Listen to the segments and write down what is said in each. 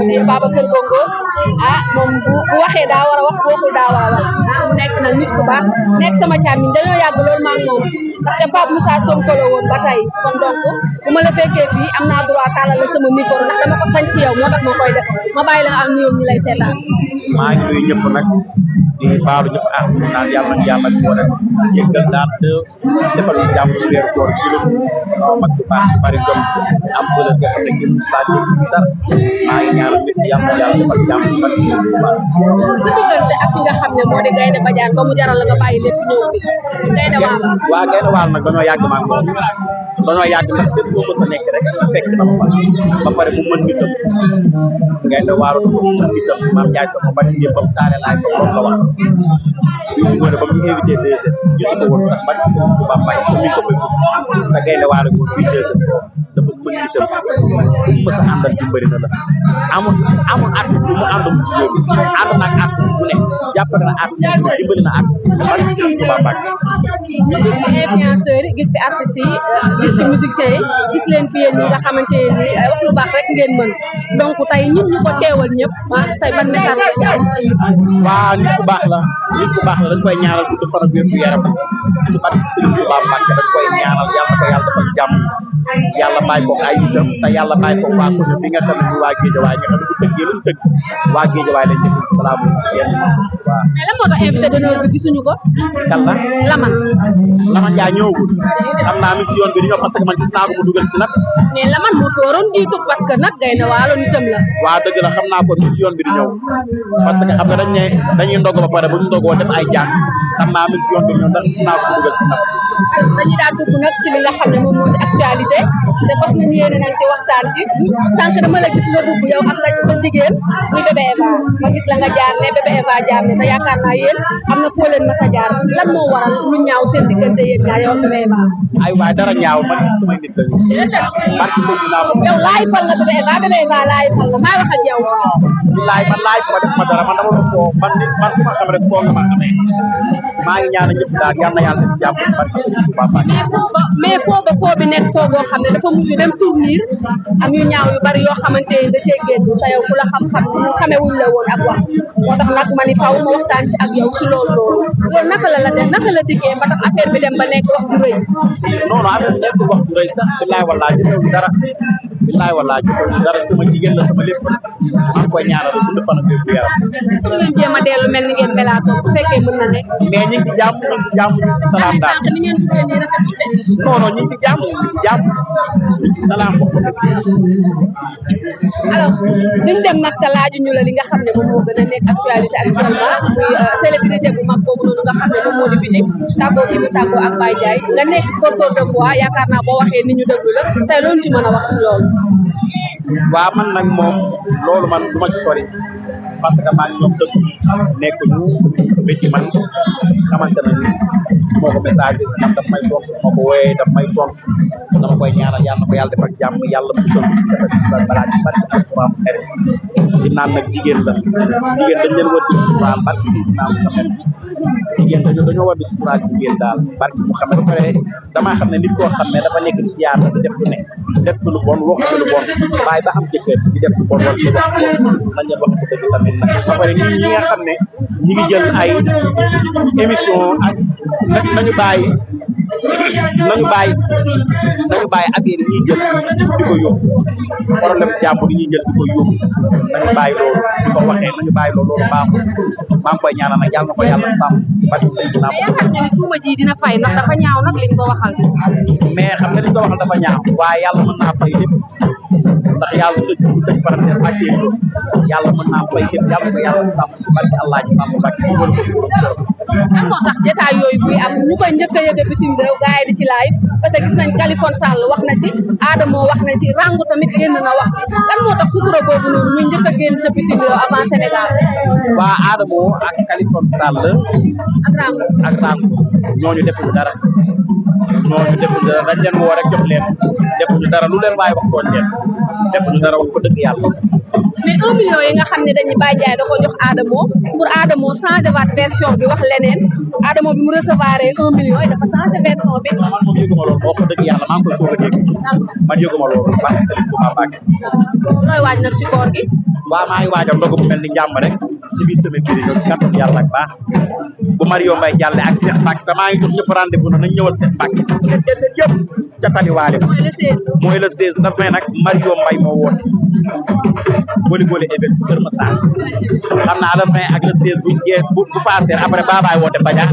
di Babacar Bongo moom bu waxee daa war a wax bokkul daa war a wax mu nekk nag nit ku baax nekk sama càmmiñ dañoo yàgg loolu maa ngi moom ndaxte Pape Moussa Sonko la woon ba tey kon donc bu ma la fekkee fii am naa droit tàllal la sama micro ndax dama ko sañ ci yow moo tax ma koy def ma bàyyi la nga am nuyoo ñi lay seetaan. maa ngi nuyu ñëpp nag di baalu ñëpp naan yàlla boole jéggal daal te defal ñu jàmm ci weeru koor ci lu mag bu baax bari jom am bële nga xam ne gën saa jéggi dara maa ngi ñaanal nit yàlla defal jàmm ci bari ci bu baax. sa diggante ak ki nga xam ne moo di Gaynde Badiane ba mu jaral la nga bàyyi lépp ñëw bi Gaynde Waal. waaw Gaynde Waal nag dañoo yàgg maa ngi moom dañoo yàgg ndax fépp boo mës a nekk rek fekk na ma ba pare mu mën nitam Gaynde Waal dafa mën nitam maam Ndiaye sama bari ñëpp ba mu taale laay ko loolu la wax ñu si ba mu invité DSS gisu ko woon sax bari si bu baax bay mi ko koy te Gaynde Waal ko fii DSS dafa mën nitam mës a àndal dimbali na la amul artiste bi mu àndal ci yóbbu ànd naag artiste bu ne jàppale na artiste dimbali na artiste bari si bu baax bay ñu gis fi influenceurs yi gis fi artistes yi gis fi musiciens yi gis leen fi yéen ñi nga xamante ni wax lu baax rek ngeen mën donc tey ñun ñu ko teewal ñëpp tey ban message la ci am. waaw nit ku baax la dañ koy ñaanal gudd fan ak wér gu yaram ci barke Sëriñ Tuubaa Mbàkke dañ koy ñaanal yàlla ko yàlla defal jàmm yàlla bàyyi ko ay itam te yàlla bàyyi ko waa ko bi nga xam ne waa Géejawaay nga xam ne bu tëggee lu mu tëgg waa Géejawaay lañ jëf salaamu yéen waaw. mais lan moo tax invité d'honneur bi gisuñu ko. kan la Laman Ndiaye ñëwagul xam naa mi ci yoon bi di ñëw parce que man gis naa ko mu dugal ci nag. mais Laman moo fi waroon jiitu parce que nag Gaynde Waalo nitam la. waaw dëgg la xam naa ko mi ci yoon bi di ñëw parce que xam nga dañuy ndog ba pare bu ñu ndogoo def ay jàng xam naa mi ci yoon bi di ñëw ndax gis naa ko mu dugal ci nag. dañuy daal dugg nag ci li nga xam ne moom moo di actualité te fas nañu yéene nañ ci waxtaan ci sànq dama la gis nga dugg yow ak sa jigéen muy bébé Eva ma gis la nga jaar ne bébé Eva jaar ne te yaakaar naa yéen am na foo leen mas a jaar lan moo waral lu ñaaw seen diggante yéen ñaar yow ak bébé Eva. ay waay dara ñaaw man samay nit la barki Seydina moom yow laay fal nga bébé Eva laay fal nga maa wax ak yow. laay ma def ma dara man dama doon foo man ku ma xam rek foo nga ma xamee maa ngi ñaan ñëpp daal yal na yàlla def jàmm barki mais foo bi nekk foo boo xam ne dafa mujj dem tournir am yu ñaaw yu bari yoo xamante ne da cee génn te yow ku la xam-xam xamewuñ la woon ak wax moo tax nag ma ni faaw ma waxtaan ci ak yow ci loolu naka la dikkee ba tax affaire bi dem ba nekk wax du rëy. non affaire bi nekk wax du rëy sax billaay wallaahi jotewul dara billaay wallaahi jotewul dara sama jigéen la sama lépp maa ngi koy ñaanal gudd fan ak wér gu yaram. su ngeen jéem a dellu mel ni ngeen melaatoo bu fekkee mën na ne. mais ñu ngi ci jàmm ñu ngi ci salaam daal. ni ngeen duggee nii rafet non ñu ngi ci jàmm ñu ngi ci salaam bokk alors duñ dem nag te laaju ñu la li nga xam ne moom moo gën a nekk actualité actuellement muy célébrité bu mag boobu noonu nga xam ne moom moo di Bitic tàggoo gi mu tàggoo ak Baye Ndiaye nga nekk porteur de voix yaakaar naa boo waxee ni ñu déglu la tey loolu ci mën a wax ci loolu. waaw man nag moom loolu man du ma ci sori parce que maa ngi ñoom dëkk nekkuñu ba ci man xamante nañu moo ko message ndax daf may tontu moo ko wooyee daf may tontu dama koy ñaanal yàlla na ko yàlla defal jàmm yàlla bu ko defal balaa ci barke alquran xere di naan nag jigéen la jigéen dañ leen war di suturaal barke si naam xamet jigéen dañoo war di suturaal jigéen daal barke mu xamet ba pare damaa xam ne nit koo xam ne dafa nekk ci yaar di def lu ne def lu bon wax lu bon bàyyi ba am jëkkër di def lu bon wala di wax nañ leen wax ko dëgg tamit nag ba pare nit ñi nga xam ne ñi ngi jël ay émission ak nañu bàyyi affaire yi ñuy jël di ko yóbbu problème jàmbur yi ñuy jël di ko yóbbu nañu bàyyi loolu di ko waxee nañu bàyyi loolu baaxul maa ngi koy ñaanal nag yàlla na ko yàlla sàmm barke Seydina mais xam nga ni tuuma ji dina fay ndax dafa ñaaw nag liñ ko waxal. mais xam nga liñ ko waxal dafa ñaaw waaye yàlla mën naa fay lépp ndax yàlla tëj parenthèse wàccee loolu yàlla mën naa fay lépp yàlla ko yàlla sàmm ci barke Allah ji sàmm barke ci wër ko lan moo tax jotaay yooyu buy am ñu koy njëkk a yëge bitim réew gars yi di ci live parce que gis nañ Kaliphone Sall wax na ci Adamo wax na ci Rangu tamit génn na wax ci lan moo tax sutura boobu noonu muy njëkk a génn ca bitim réew avant Sénégal. waa Adamo ak Kaliphone Sall ak Rangu ñooñu defuñu dara dañ leen woo rek jox leen defuñu dara lu leen waaye wax koon leen defuñu dara wax ko dëgg yàlla. mais 1 million yi nga xam ne dañuy Baye Ndiaye da ko jox Adamo pour Adamo changer waat version bi wax leneen leen Adamo bi mu recevoir 1 million dafa changé version bi. man moom yëguma loolu boo ko dëgg yàlla maa ngi koy soog a dégg man yëguma loolu baax Serigne Touba Mbacke. looy waaj nag ci koor gi. waaw maa ngi waajal ndogu bu mel ni njàmm rek ci biir semaine bii di ñëw ci kàttan yàlla ak baax bu Mario Mbaye jàlle ak Cheikh Mbacke te maa ngi jox ñëpp rendez-vous na nañ ñëwal Cheikh Mbacke leen yëpp ca taliwaale mooy le 16 na may nag Mario Mbaye moo woote Boli Boli event Kër Massar xam naa le 20 ak le 16 bu jee bu passé après baabaay woote Badia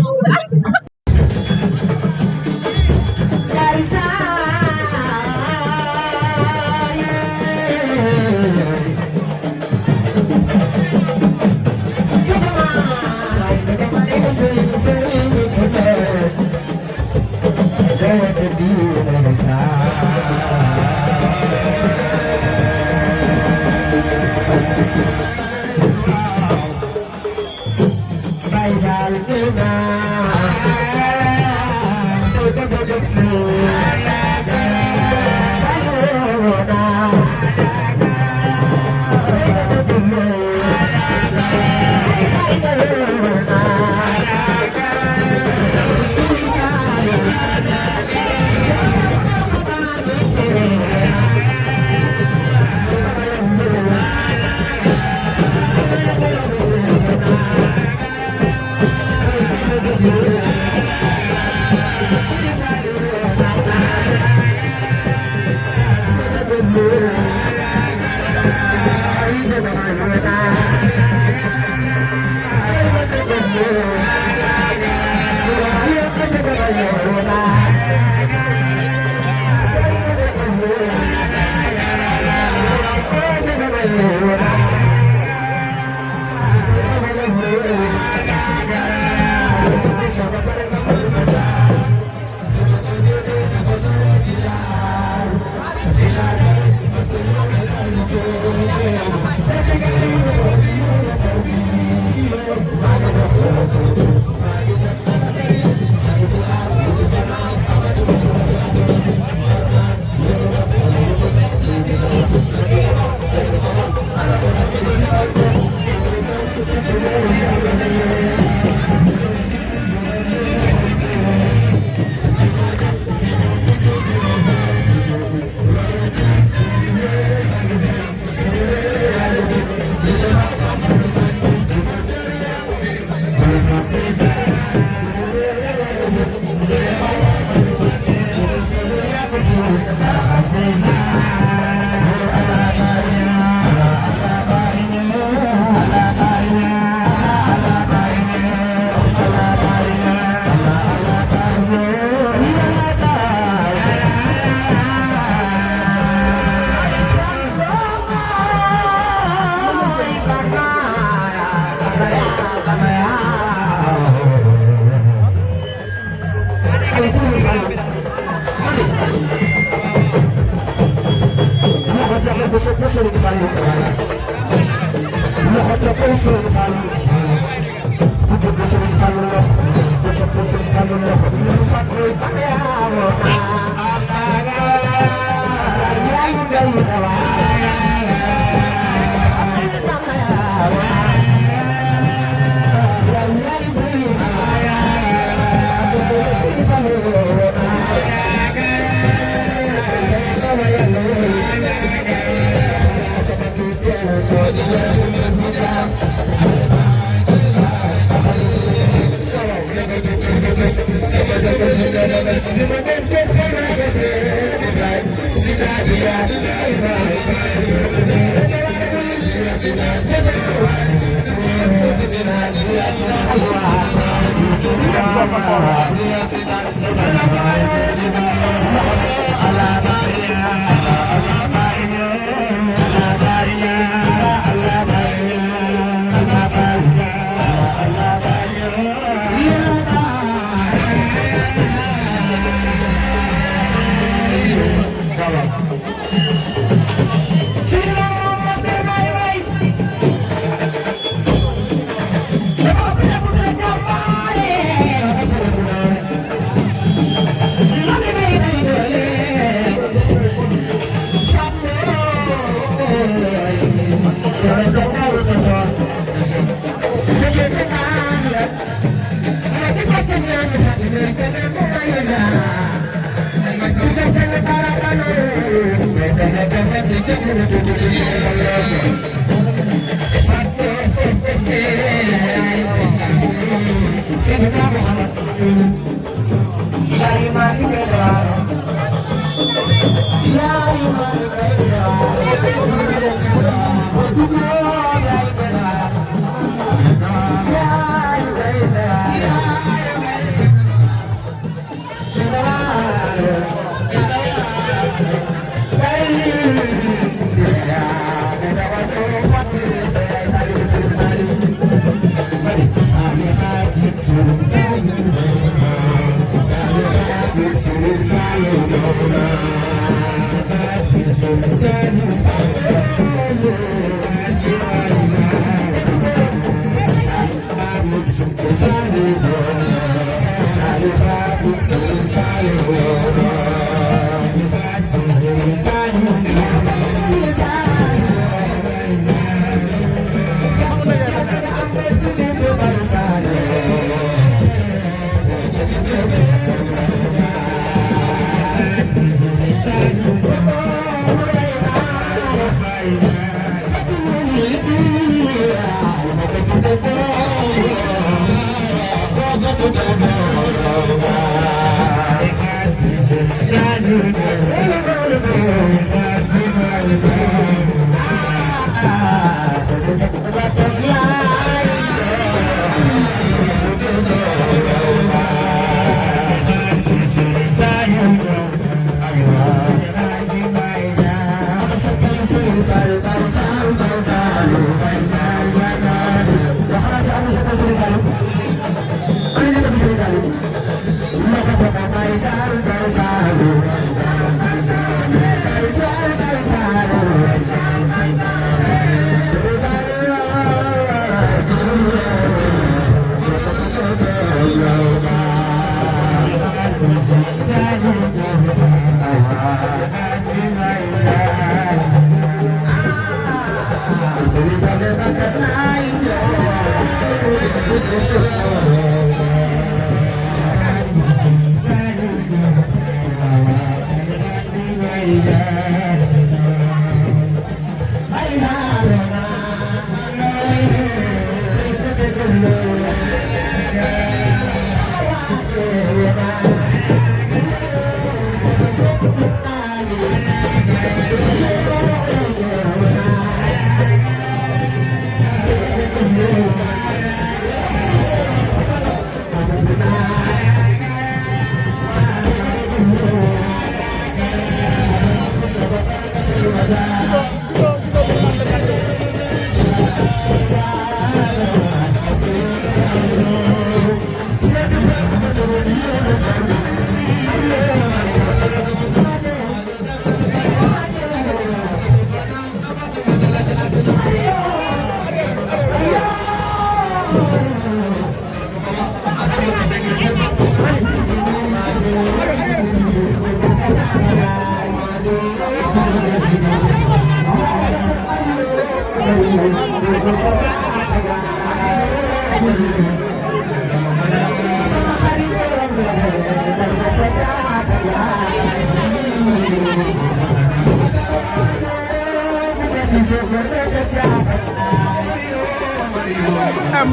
I'm